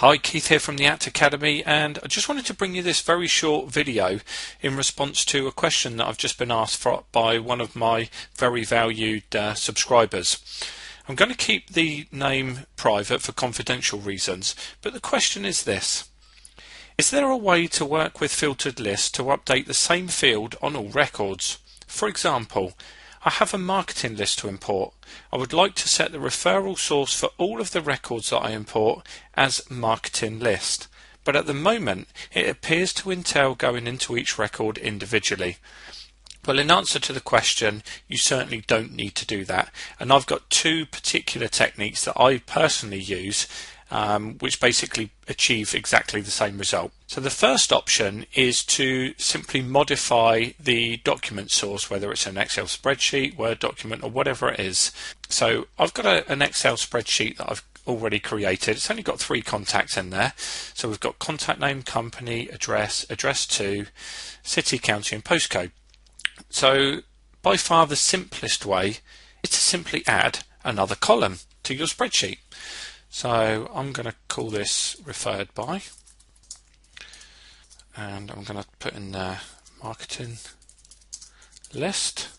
Hi, Keith here from the ACT Academy, and I just wanted to bring you this very short video in response to a question that I've just been asked by one of my very valued subscribers. I'm going to keep the name private for confidential reasons, but the question is this. Is there a way to work with filtered lists to update the same field on all records? For example, I have a marketing list to import. I would like to set the referral source for all of the records that I import as marketing list, but at the moment it appears to entail going into each record individually. Well, in answer to the question, you certainly don't need to do that, and I've got two particular techniques that I personally use which basically achieve exactly the same result. So the first option is to simply modify the document source, whether it's an Excel spreadsheet, Word document, or whatever it is. So I've got an Excel spreadsheet that I've already created. It's only got 3 contacts in there. So we've got contact name, company, address, address to, city, county, and postcode. So by far the simplest way is to simply add another column to your spreadsheet. So I'm going to call this referred by, and I'm going to put in the marketing list.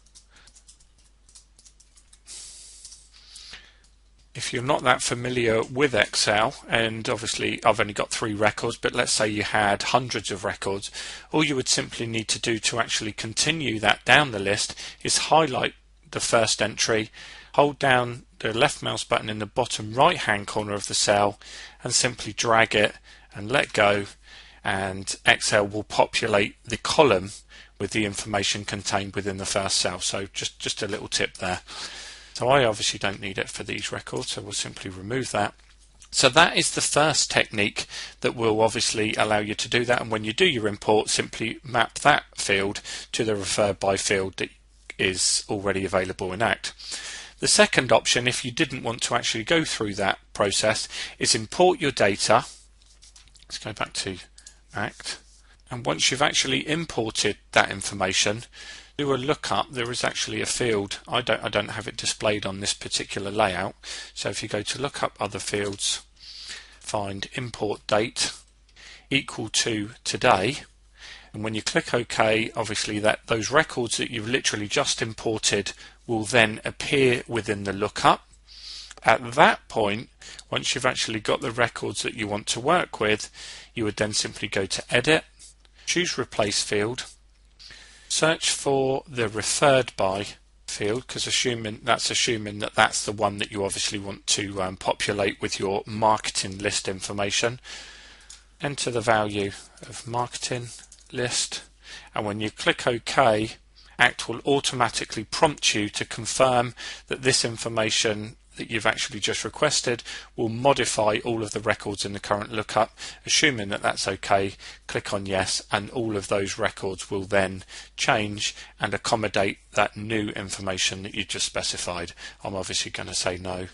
If you're not that familiar with Excel, and obviously I've only got 3 records, but let's say you had hundreds of records, all you would simply need to do to actually continue that down the list is highlight the first entry, hold down the left mouse button in the bottom right hand corner of the cell and simply drag it and let go, and Excel will populate the column with the information contained within the first cell. So just a little tip there. So I obviously don't need it for these records, so we'll simply remove that. So that is the first technique that will obviously allow you to do that, and when you do your import, simply map that field to the referred by field that is already available in ACT. The second option, if you didn't want to actually go through that process, is import your data. Let's go back to ACT, and once you've actually imported that information, do a lookup. There is actually a field. I don't have it displayed on this particular layout. So if you go to look up other fields, find import date equal to today, and when you click OK, obviously those records that you've literally just imported will then appear within the lookup. At that point, once you've actually got the records that you want to work with, you would then simply go to Edit, choose Replace Field, search for the referred by field, because assuming that's the one that you obviously want to populate with your marketing list information. Enter the value of marketing list, and when you click OK, ACT will automatically prompt you to confirm that this information that you've actually just requested will modify all of the records in the current lookup. Assuming that that's okay, click on yes, and all of those records will then change and accommodate that new information that you just specified. I'm obviously going to say no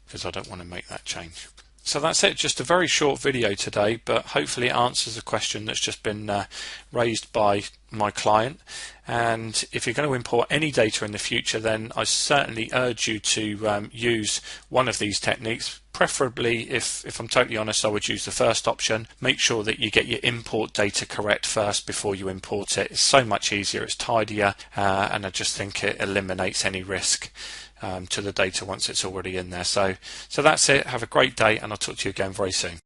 because I don't want to make that change. So that's it, just a very short video today, but hopefully it answers a question that's just been raised by my client. And if you're going to import any data in the future, then I certainly urge you to use one of these techniques. Preferably, if I'm totally honest, I would use the first option. Make sure that you get your import data correct first before you import it. It's so much easier, it's tidier, and I just think it eliminates any risk to the data once it's already in there. So that's it. Have a great day, and I'll talk to you again very soon.